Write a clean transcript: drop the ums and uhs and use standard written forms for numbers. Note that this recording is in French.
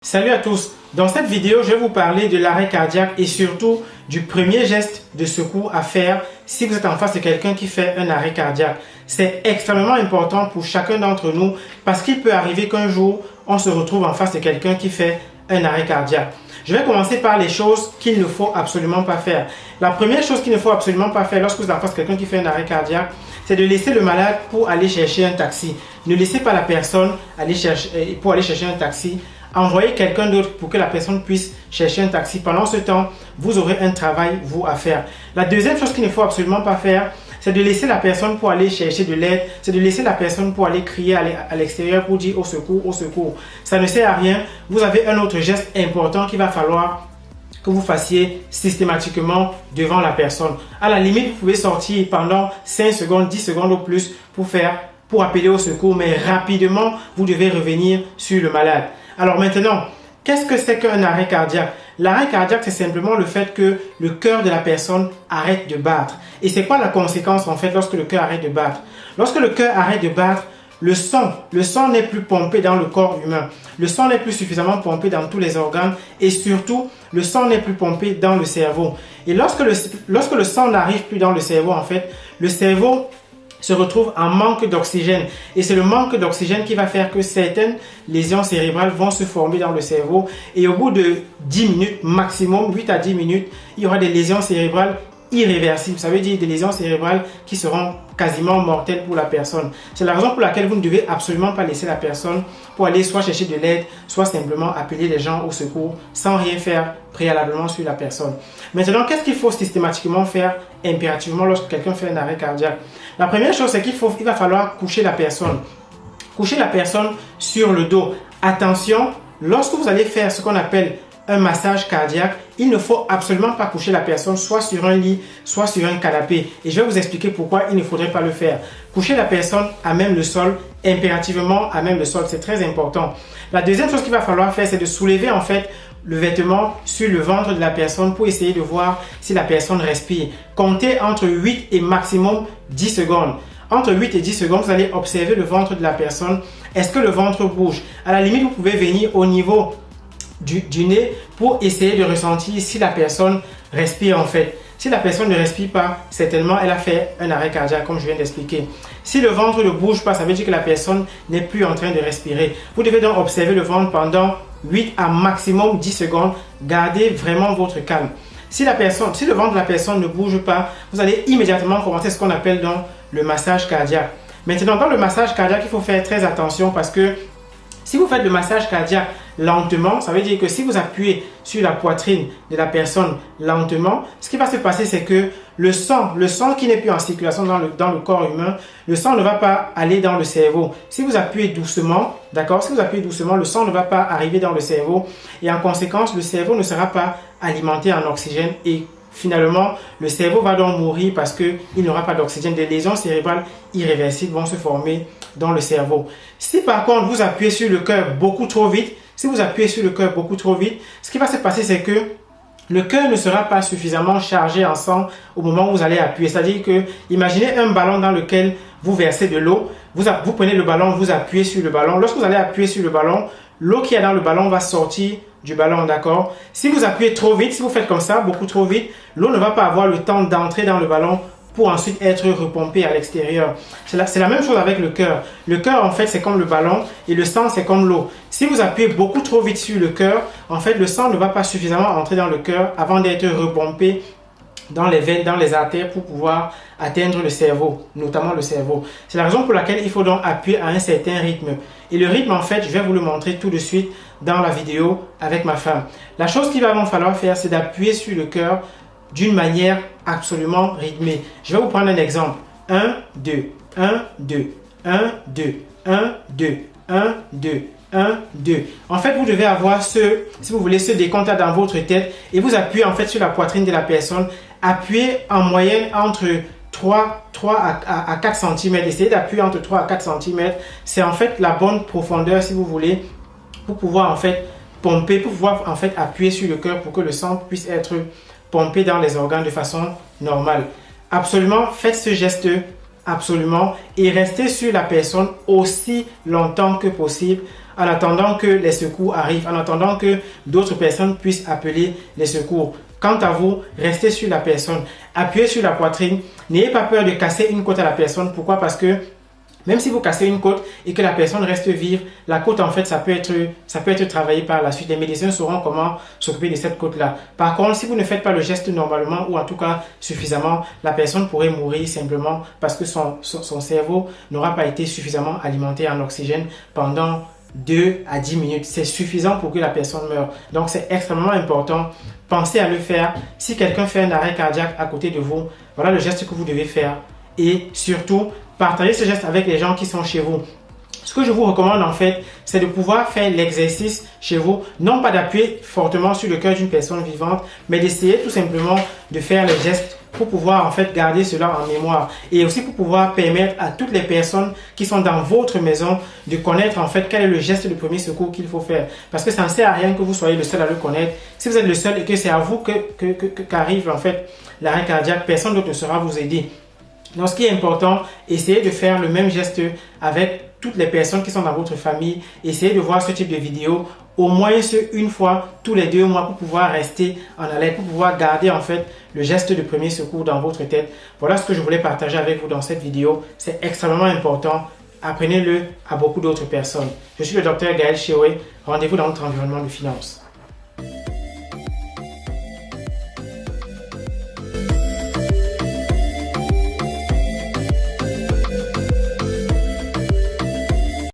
Salut à tous, dans cette vidéo je vais vous parler de l'arrêt cardiaque et surtout du premier geste de secours à faire si vous êtes en face de quelqu'un qui fait un arrêt cardiaque. C'est extrêmement important pour chacun d'entre nous parce qu'il peut arriver qu'un jour on se retrouve en face de quelqu'un qui fait un arrêt cardiaque. Je vais commencer par les choses qu'il ne faut absolument pas faire. La première chose qu'il ne faut absolument pas faire lorsque vous êtes en face de quelqu'un qui fait un arrêt cardiaque, c'est de laisser le malade pour aller chercher un taxi. Ne laissez pas la personne pour aller chercher un taxi. Envoyez quelqu'un d'autre pour que la personne puisse chercher un taxi. Pendant ce temps, vous aurez un travail, vous, à faire. La deuxième chose qu'il ne faut absolument pas faire, c'est de laisser la personne pour aller chercher de l'aide. C'est de laisser la personne pour aller crier à l'extérieur pour dire au secours, au secours. Ça ne sert à rien. Vous avez un autre geste important qu'il va falloir que vous fassiez systématiquement devant la personne. À la limite, vous pouvez sortir pendant 5 secondes, 10 secondes ou plus pour appeler au secours, mais rapidement, vous devez revenir sur le malade. Alors maintenant, qu'est-ce que c'est qu'un arrêt cardiaque? L'arrêt cardiaque, c'est simplement le fait que le cœur de la personne arrête de battre. Et c'est quoi la conséquence en fait lorsque le cœur arrête de battre? Lorsque le cœur arrête de battre, le sang n'est plus pompé dans le corps humain. Le sang n'est plus suffisamment pompé dans tous les organes et surtout, le sang n'est plus pompé dans le cerveau. Et lorsque le sang n'arrive plus dans le cerveau, en fait, le cerveau se retrouve en manque d'oxygène. Et c'est le manque d'oxygène qui va faire que certaines lésions cérébrales vont se former dans le cerveau. Et au bout de 10 minutes, maximum 8 à 10 minutes, il y aura des lésions cérébrales irréversibles. Ça veut dire des lésions cérébrales qui seront quasiment mortelles pour la personne. C'est la raison pour laquelle vous ne devez absolument pas laisser la personne pour aller soit chercher de l'aide, soit simplement appeler les gens au secours sans rien faire préalablement sur la personne. Maintenant, qu'est-ce qu'il faut systématiquement faire impérativement lorsque quelqu'un fait un arrêt cardiaque? La première chose, c'est qu'il va falloir coucher la personne. Coucher la personne sur le dos. Attention, lorsque vous allez faire ce qu'on appelle un massage cardiaque, il ne faut absolument pas coucher la personne soit sur un lit, soit sur un canapé. Et je vais vous expliquer pourquoi il ne faudrait pas le faire. Coucher la personne à même le sol, impérativement à même le sol, c'est très important. La deuxième chose qu'il va falloir faire, c'est de soulever en fait le vêtement sur le ventre de la personne pour essayer de voir si la personne respire. Comptez entre 8 et maximum 10 secondes. Entre 8 et 10 secondes, vous allez observer le ventre de la personne. Est-ce que le ventre bouge? À la limite, vous pouvez venir au niveau du nez pour essayer de ressentir si la personne respire en fait. Si la personne ne respire pas, certainement elle a fait un arrêt cardiaque comme je viens d'expliquer. Si le ventre ne bouge pas, ça veut dire que la personne n'est plus en train de respirer. Vous devez donc observer le ventre pendant 8 à maximum 10 secondes. Gardez vraiment votre calme. Si le ventre de la personne ne bouge pas, vous allez immédiatement commencer ce qu'on appelle donc le massage cardiaque. Maintenant, dans le massage cardiaque, il faut faire très attention parce que si vous faites le massage cardiaque lentement, ça veut dire que si vous appuyez sur la poitrine de la personne lentement, ce qui va se passer, c'est que le sang qui n'est plus en circulation dans le corps humain, le sang ne va pas aller dans le cerveau. Si vous appuyez doucement, d'accord, si vous appuyez doucement, le sang ne va pas arriver dans le cerveau et en conséquence, le cerveau ne sera pas alimenté en oxygène et finalement, le cerveau va donc mourir parce qu'il n'aura pas d'oxygène. Des lésions cérébrales irréversibles vont se former dans le cerveau. Si par contre, vous appuyez sur le cœur beaucoup trop vite, ce qui va se passer, c'est que le cœur ne sera pas suffisamment chargé en sang au moment où vous allez appuyer. C'est-à-dire que, imaginez un ballon dans lequel vous versez de l'eau. Vous prenez le ballon, vous appuyez sur le ballon. Lorsque vous allez appuyer sur le ballon, l'eau qui est dans le ballon va sortir du ballon, d'accord? Si vous appuyez trop vite, si vous faites comme ça, beaucoup trop vite, l'eau ne va pas avoir le temps d'entrer dans le ballon pour ensuite être repompée à l'extérieur. C'est la même chose avec le cœur. Le cœur, en fait, c'est comme le ballon et le sang, c'est comme l'eau. Si vous appuyez beaucoup trop vite sur le cœur, en fait, le sang ne va pas suffisamment entrer dans le cœur avant d'être repompé dans les veines, dans les artères pour pouvoir atteindre le cerveau, notamment le cerveau. C'est la raison pour laquelle il faut donc appuyer à un certain rythme. Et le rythme, en fait, je vais vous le montrer tout de suite dans la vidéo avec ma femme. La chose qu'il va donc falloir faire, c'est d'appuyer sur le cœur d'une manière absolument rythmée. Je vais vous prendre un exemple. 1, 2, 1, 2, 1, 2, 1, 2, 1, 2, 1, 2. En fait, vous devez avoir si vous voulez, ce décompte dans votre tête et vous appuyez en fait sur la poitrine de la personne. Appuyez en moyenne entre 3 à 4 cm. Essayez d'appuyer entre 3 à 4 cm. C'est en fait la bonne profondeur, si vous voulez, pour pouvoir en fait pomper, pour pouvoir en fait appuyer sur le cœur pour que le sang puisse être pompé dans les organes de façon normale. Absolument, faites ce geste absolument et restez sur la personne aussi longtemps que possible en attendant que les secours arrivent, en attendant que d'autres personnes puissent appeler les secours. Quant à vous, restez sur la personne, appuyez sur la poitrine, n'ayez pas peur de casser une côte à la personne. Pourquoi? Parce que même si vous cassez une côte et que la personne reste vive, la côte en fait ça peut être travaillé par la suite. Les médecins sauront comment s'occuper de cette côte-là. Par contre, si vous ne faites pas le geste normalement ou en tout cas suffisamment, la personne pourrait mourir simplement parce que son cerveau n'aura pas été suffisamment alimenté en oxygène pendant 2 à 10 minutes. C'est suffisant pour que la personne meure. Donc c'est extrêmement important. Pensez à le faire. Si quelqu'un fait un arrêt cardiaque à côté de vous, voilà le geste que vous devez faire. Et surtout, partagez ce geste avec les gens qui sont chez vous. Ce que je vous recommande en fait, c'est de pouvoir faire l'exercice chez vous, non pas d'appuyer fortement sur le cœur d'une personne vivante, mais d'essayer tout simplement de faire les gestes pour pouvoir en fait garder cela en mémoire et aussi pour pouvoir permettre à toutes les personnes qui sont dans votre maison de connaître en fait quel est le geste de premier secours qu'il faut faire. Parce que ça ne sert à rien que vous soyez le seul à le connaître. Si vous êtes le seul et que c'est à vous qu'arrive en fait l'arrêt cardiaque, personne d'autre ne saura vous aider. Donc, ce qui est important, essayez de faire le même geste avec toutes les personnes qui sont dans votre famille. Essayez de voir ce type de vidéo au moins une fois tous les 2 mois pour pouvoir rester en alerte, pour pouvoir garder en fait le geste de premier secours dans votre tête. Voilà ce que je voulais partager avec vous dans cette vidéo. C'est extrêmement important. Apprenez-le à beaucoup d'autres personnes. Je suis le docteur Gaël Chioué. Rendez-vous dans notre environnement de finance.